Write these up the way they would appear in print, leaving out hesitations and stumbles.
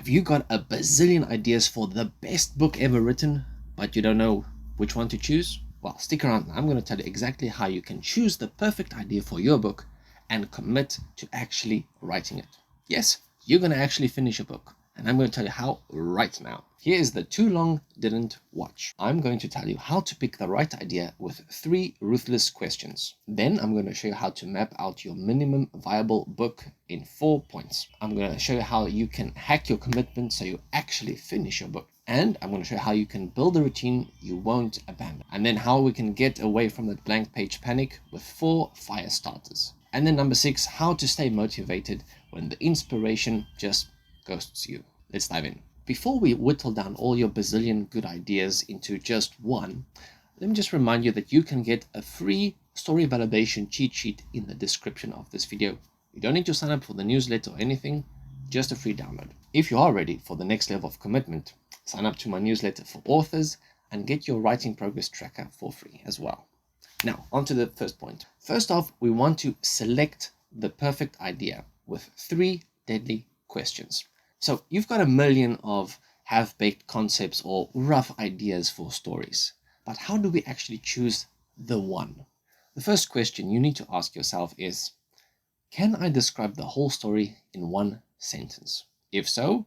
Have you got a bazillion ideas for the best book ever written, but you don't know which one to choose? Well, stick around. I'm going to tell you exactly how you can choose the perfect idea for your book and commit to actually writing it. Yes, you're going to actually finish a book, and I'm going to tell you how right now. Here is the too long didn't watch. I'm going to tell you how to pick the right idea with 3 ruthless questions. Then I'm going to show you how to map out your minimum viable book in 4 points. I'm going to show you how you can hack your commitment so you actually finish your book. And I'm going to show you how you can build a routine you won't abandon. And then how we can get away from that blank page panic with 4 fire starters. And then number 6, how to stay motivated when the inspiration just ghosts you. Let's dive in. Before we whittle down all your bazillion good ideas into just one, let me just remind you that you can get a free story validation cheat sheet in the description of this video. You don't need to sign up for the newsletter or anything, just a free download. If you are ready for the next level of commitment, sign up to my newsletter for authors and get your writing progress tracker for free as well. Now, on to the first point. First off, we want to select the perfect idea with 3 deadly questions. So you've got a million of half-baked concepts or rough ideas for stories, but how do we actually choose the one? The first question you need to ask yourself is, can I describe the whole story in 1 sentence? If so,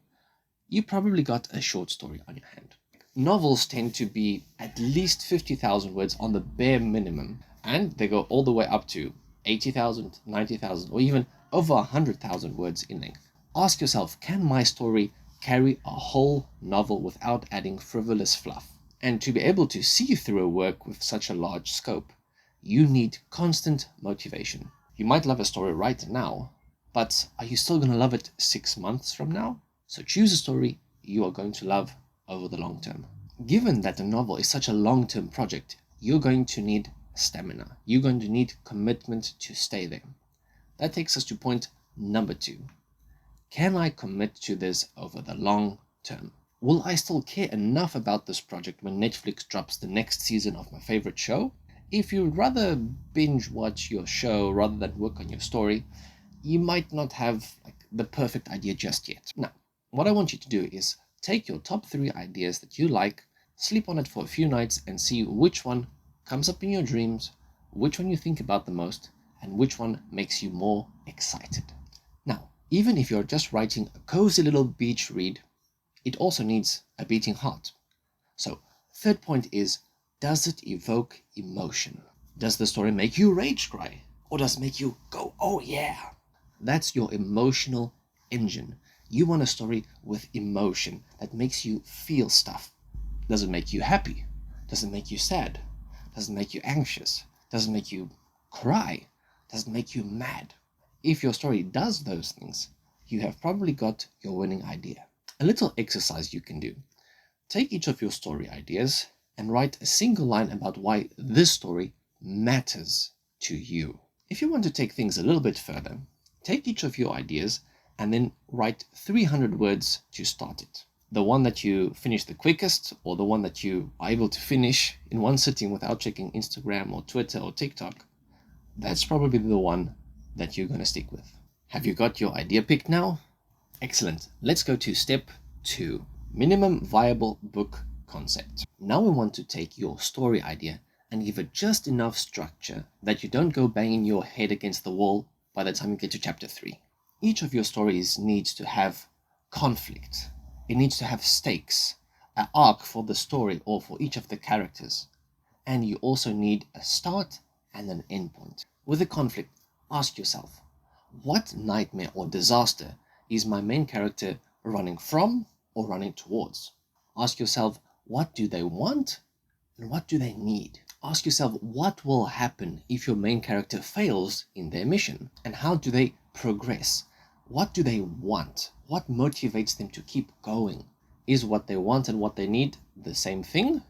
you probably got a short story on your hand. Novels tend to be at least 50,000 words on the bare minimum, and they go all the way up to 80,000, 90,000, or even over 100,000 words in length. Ask yourself, can my story carry a whole novel without adding frivolous fluff? And to be able to see through a work with such a large scope, you need constant motivation. You might love a story right now, but are you still going to love it 6 months from now? So choose a story you are going to love over the long term. Given that a novel is such a long-term project, you're going to need stamina. You're going to need commitment to stay there. That takes us to point number 2. Can I commit to this over the long term? Will I still care enough about this project when Netflix drops the next season of my favorite show? If you'd rather binge watch your show rather than work on your story, you might not have the perfect idea just yet. Now, what I want you to do is take your top 3 ideas that you like, sleep on it for a few nights and see which one comes up in your dreams, which one you think about the most, and which one makes you more excited. Now, even if you're just writing a cozy little beach read, it also needs a beating heart. So, third point is, does it evoke emotion? Does the story make you rage cry? Or does it make you go, oh yeah? That's your emotional engine. You want a story with emotion that makes you feel stuff. Does it make you happy? Does it make you sad? Does it make you anxious? Does it make you cry? Does it make you mad? If your story does those things, you have probably got your winning idea. A little exercise you can do. Take each of your story ideas and write a single line about why this story matters to you. If you want to take things a little bit further, take each of your ideas and then write 300 words to start it. The one that you finish the quickest, or the one that you are able to finish in one sitting without checking Instagram or Twitter or TikTok, that's probably the one that you're going to stick with. Have you got your idea picked now? Excellent. Let's go to step 2, minimum viable book concept. Now we want to take your story idea and give it just enough structure that you don't go banging your head against the wall by the time you get to chapter 3. Each of your stories needs to have conflict. It needs to have stakes, an arc for the story or for each of the characters. And you also need a start and an end point. With a conflict, ask yourself, what nightmare or disaster is my main character running from or running towards? Ask yourself, what do they want and what do they need? Ask yourself, what will happen if your main character fails in their mission? And how do they progress? What do they want? What motivates them to keep going? Is what they want and what they need the same thing?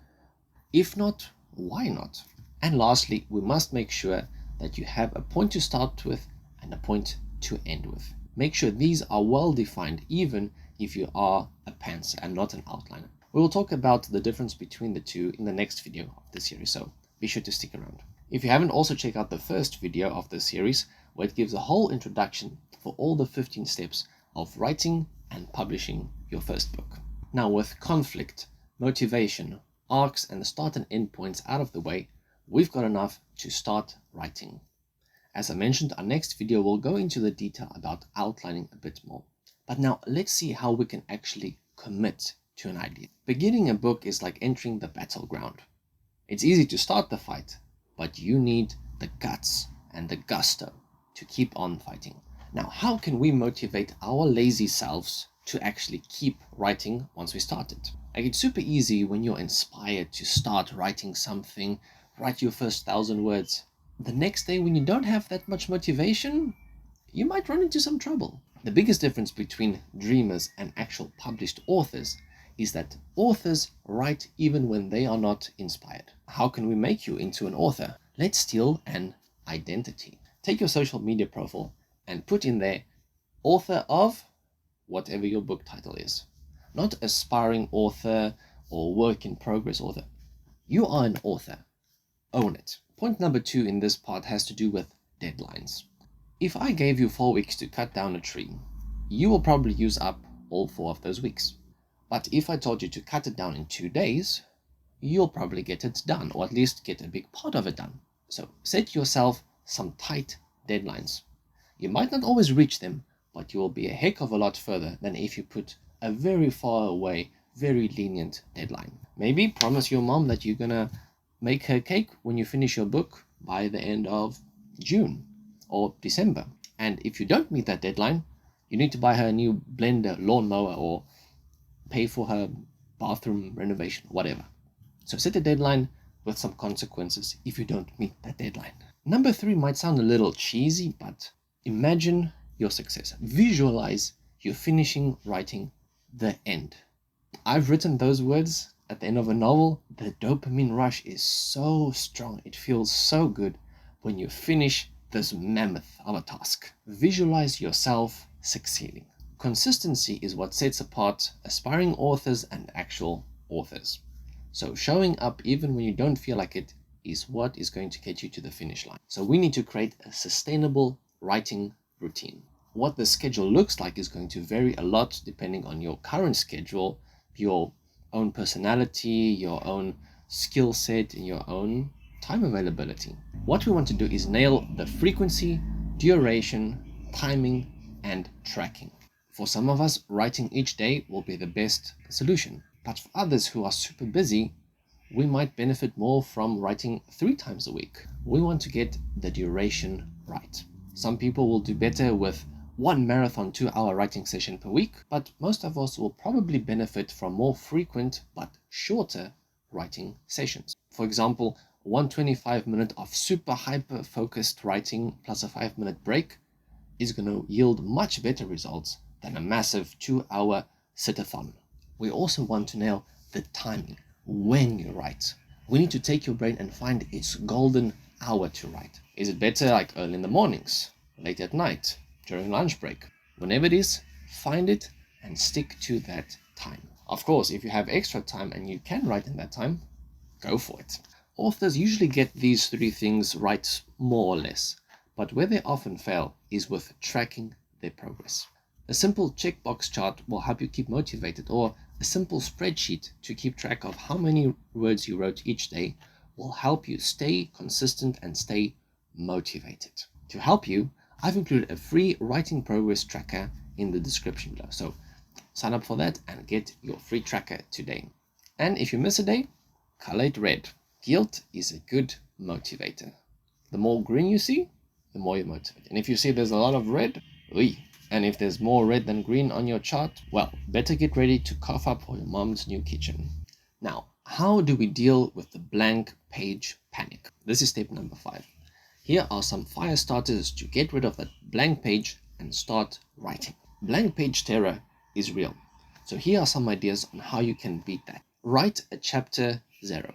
If not, why not? And lastly, we must make sure that you have a point to start with and a point to end with. Make sure these are well defined, even if you are a pantser and not an outliner. We will talk about the difference between the two in the next video of the series, so be sure to stick around. If you haven't, also check out the first video of the series, where it gives a whole introduction for all the 15 steps of writing and publishing your first book. Now, with conflict, motivation, arcs, and the start and end points out of the way, we've got enough to start writing. As I mentioned, our next video will go into the detail about outlining a bit more. But now let's see how we can actually commit to an idea. Beginning a book is like entering the battleground. It's easy to start the fight, but you need the guts and the gusto to keep on fighting. Now, how can we motivate our lazy selves to actually keep writing once we start it? Like, it's super easy when you're inspired to start writing something, write your first 1,000 words. The next day, when you don't have that much motivation, you might run into some trouble. The biggest difference between dreamers and actual published authors is that authors write even when they are not inspired. How can we make you into an author? Let's steal an identity. Take your social media profile and put in there author of whatever your book title is. Not aspiring author or work in progress author. You are an author. Own it. Point number 2 in this part has to do with deadlines. If I gave you 4 weeks to cut down a tree, you will probably use up all 4 of those weeks. But if I told you to cut it down in 2 days, you'll probably get it done, or at least get a big part of it done. So set yourself some tight deadlines. You might not always reach them, but you will be a heck of a lot further than if you put a very far away, very lenient deadline. Maybe promise your mom that you're gonna make her cake when you finish your book by the end of June or December. And if you don't meet that deadline, you need to buy her a new blender, lawnmower, or pay for her bathroom renovation, whatever. So set a deadline with some consequences if you don't meet that deadline. Number 3 might sound a little cheesy, but imagine your success. Visualize you finishing writing the end. I've written those words at the end of a novel. The dopamine rush is so strong. It feels so good when you finish this mammoth of a task. Visualize yourself succeeding. Consistency is what sets apart aspiring authors and actual authors. So showing up even when you don't feel like it is what is going to get you to the finish line. So we need to create a sustainable writing routine. What the schedule looks like is going to vary a lot depending on your current schedule, your own personality, your own skill set, and your own time availability. What we want to do is nail the frequency, duration, timing, and tracking. For some of us, writing each day will be the best solution. But for others who are super busy, we might benefit more from writing 3 times a week. We want to get the duration right. Some people will do better with 1 marathon 2-hour writing session per week, but most of us will probably benefit from more frequent but shorter writing sessions. For example, 125-minute of super hyper focused writing plus a 5-minute break is going to yield much better results than a massive 2-hour sit-a-thon. We also want to nail the timing when you write. We need to take your brain and find its golden hour to write. Is it better like early in the mornings, late at night, during lunch break? Whenever it is, find it and stick to that time. Of course, if you have extra time and you can write in that time, go for it. Authors usually get these 3 things right more or less, but where they often fail is with tracking their progress. A simple checkbox chart will help you keep motivated, or a simple spreadsheet to keep track of how many words you wrote each day will help you stay consistent and stay motivated. To help you, I've included a free writing progress tracker in the description below. So sign up for that and get your free tracker today. And if you miss a day, color it red. Guilt is a good motivator. The more green you see, the more you're motivated. And if you see there's a lot of red, and if there's more red than green on your chart, well, better get ready to cough up for your mom's new kitchen. Now, how do we deal with the blank page panic? This is step number 5. Here are some fire starters to get rid of that blank page and start writing. Blank page terror is real. So here are some ideas on how you can beat that. Write a chapter 0.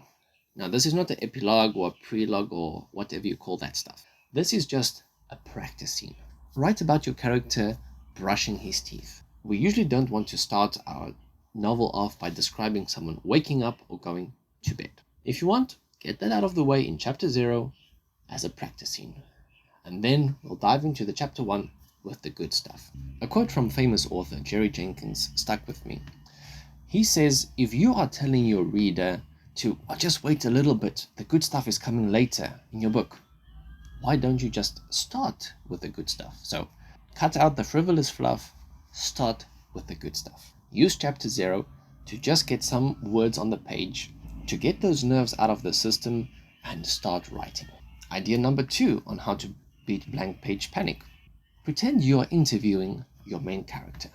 Now, this is not an epilogue or a prelogue or whatever you call that stuff. This is just a practice scene. Write about your character brushing his teeth. We usually don't want to start our novel off by describing someone waking up or going to bed. If you want, get that out of the way in chapter 0 as a practice scene. And then we'll dive into the chapter 1 with the good stuff. A quote from famous author Jerry Jenkins stuck with me. He says, if you are telling your reader to just wait a little bit, the good stuff is coming later in your book, why don't you just start with the good stuff? So cut out the frivolous fluff, start with the good stuff. Use chapter 0 to just get some words on the page, to get those nerves out of the system and start writing. Idea number 2 on how to beat blank page panic. Pretend you are interviewing your main character.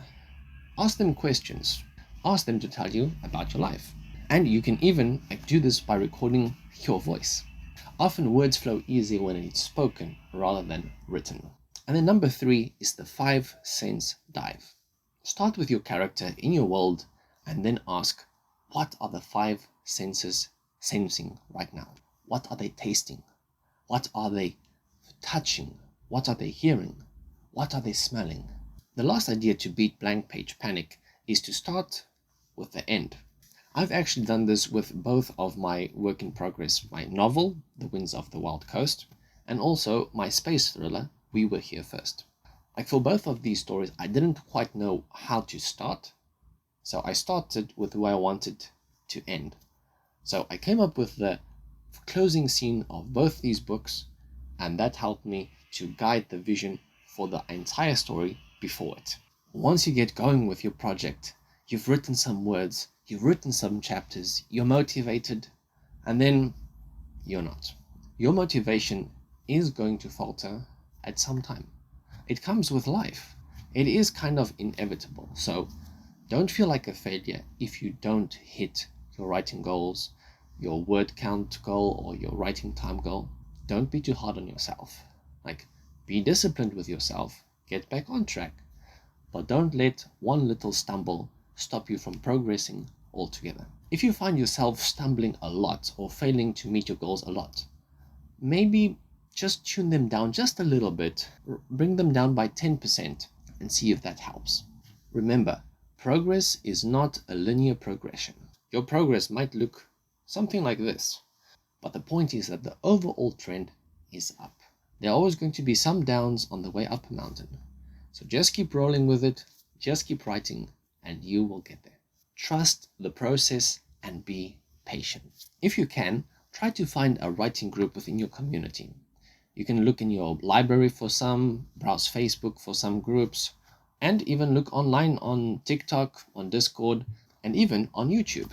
Ask them questions. Ask them to tell you about your life. And you can even do this by recording your voice. Often words flow easier when it's spoken rather than written. And then number 3 is the 5 sense dive. Start with your character in your world and then ask, what are the 5 senses sensing right now? What are they tasting? What are they touching? What are they hearing? What are they smelling? The last idea to beat blank page panic is to start with the end. I've actually done this with both of my work in progress, my novel, The Winds of the Wild Coast, and also my space thriller, We Were Here First. Like for both of these stories, I didn't quite know how to start, so I started with where I wanted to end. So I came up with the closing scene of both these books, and that helped me to guide the vision for the entire story before it. Once you get going with your project, you've written some words, you've written some chapters, you're motivated, and then you're not. Your motivation is going to falter at some time. It comes with life. It is kind of inevitable. So don't feel like a failure if you don't hit your writing goals, your word count goal, or your writing time goal. Don't be too hard on yourself. Be disciplined with yourself, get back on track, but don't let one little stumble stop you from progressing altogether. If you find yourself stumbling a lot or failing to meet your goals a lot, maybe just tune them down just a little bit, bring them down by 10% and see if that helps. Remember, progress is not a linear progression. Your progress might look something like this, but the point is that the overall trend is up. There are always going to be some downs on the way up a mountain. So just keep rolling with it, just keep writing, and you will get there. Trust the process and be patient. If you can, try to find a writing group within your community. You can look in your library for some, browse Facebook for some groups, and even look online on TikTok, on Discord, and even on YouTube.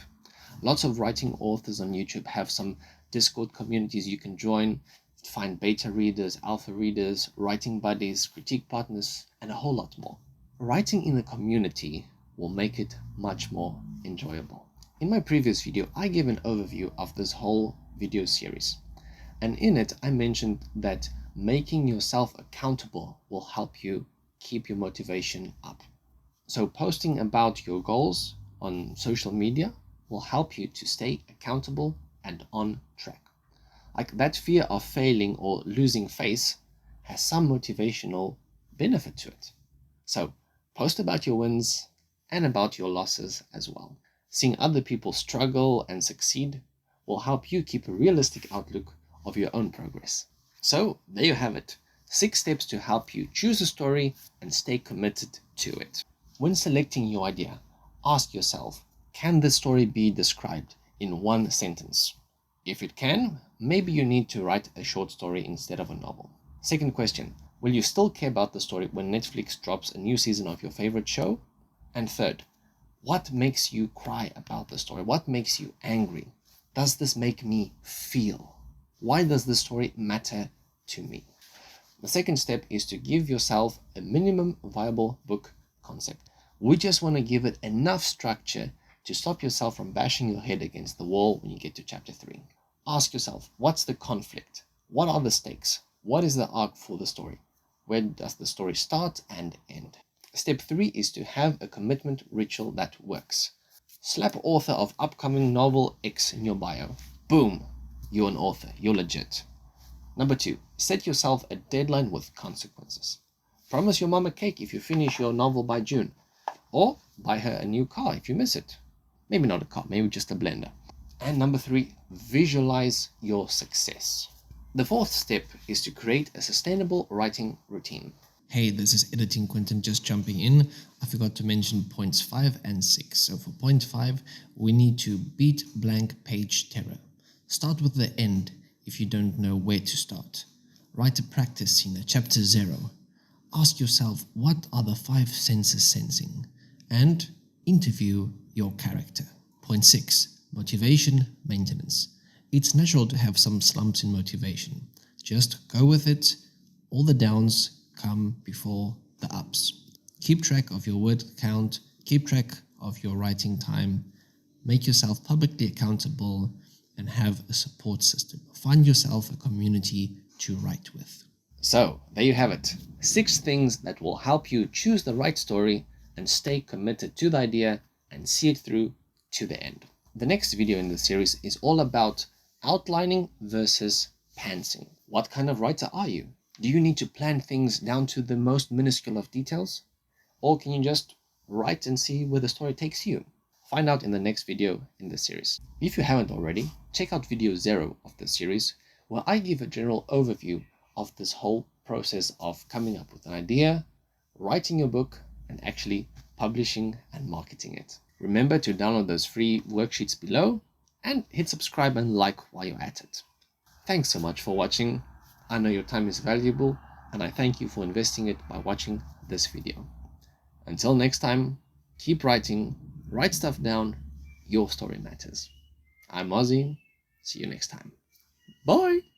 Lots of writing authors on YouTube have some Discord communities you can join. Find beta readers, alpha readers, writing buddies, critique partners, and a whole lot more. Writing in a community will make it much more enjoyable. In my previous video, I gave an overview of this whole video series. And in it, I mentioned that making yourself accountable will help you keep your motivation up. So posting about your goals on social media will help you to stay accountable and on track. That fear of failing or losing face has some motivational benefit to it. So post about your wins and about your losses as well. Seeing other people struggle and succeed will help you keep a realistic outlook of your own progress. So there you have it. 6 steps to help you choose a story and stay committed to it. When selecting your idea, ask yourself, can this story be described in 1 sentence? If it can, maybe you need to write a short story instead of a novel. Second question, will you still care about the story when Netflix drops a new season of your favorite show? And third, what makes you cry about the story? What makes you angry? Does this make me feel? Why does the story matter to me? The second step is to give yourself a minimum viable book concept. We just want to give it enough structure to stop yourself from bashing your head against the wall when you get to chapter 3. Ask yourself, what's the conflict? What are the stakes? What is the arc for the story? Where does the story start and end? Step 3 is to have a commitment ritual that works. Slap author of upcoming novel X in your bio. Boom! You're an author. You're legit. Number 2, set yourself a deadline with consequences. Promise your mom a cake if you finish your novel by June. Or buy her a new car if you miss it. Maybe not a car, maybe just a blender. And number 3, visualize your success. The 4th step is to create a sustainable writing routine. Hey, this is Editing Quentin just jumping in. I forgot to mention points 5 and 6. So for point 5, we need to beat blank page terror. Start with the end if you don't know where to start. Write a practice scene at chapter 0. Ask yourself, what are the 5 senses sensing? And interview your character. Point 6. Motivation maintenance. It's natural to have some slumps in motivation. Just go with it. All the downs come before the ups. Keep track of your word count, keep track of your writing time, make yourself publicly accountable, and have a support system. Find yourself a community to write with. So, there you have it. 6 things that will help you choose the right story and stay committed to the idea and see it through to the end. The next video in the series is all about outlining versus pantsing. What kind of writer are you? Do you need to plan things down to the most minuscule of details? Or can you just write and see where the story takes you? Find out in the next video in the series. If you haven't already, check out video 0 of the series, where I give a general overview of this whole process of coming up with an idea, writing your book, and actually publishing and marketing it. Remember to download those free worksheets below and hit subscribe and like while you're at it. Thanks so much for watching. I know your time is valuable, and I thank you for investing it by watching this video. Until next time, keep writing, write stuff down, your story matters. I'm Ozzy, see you next time. Bye!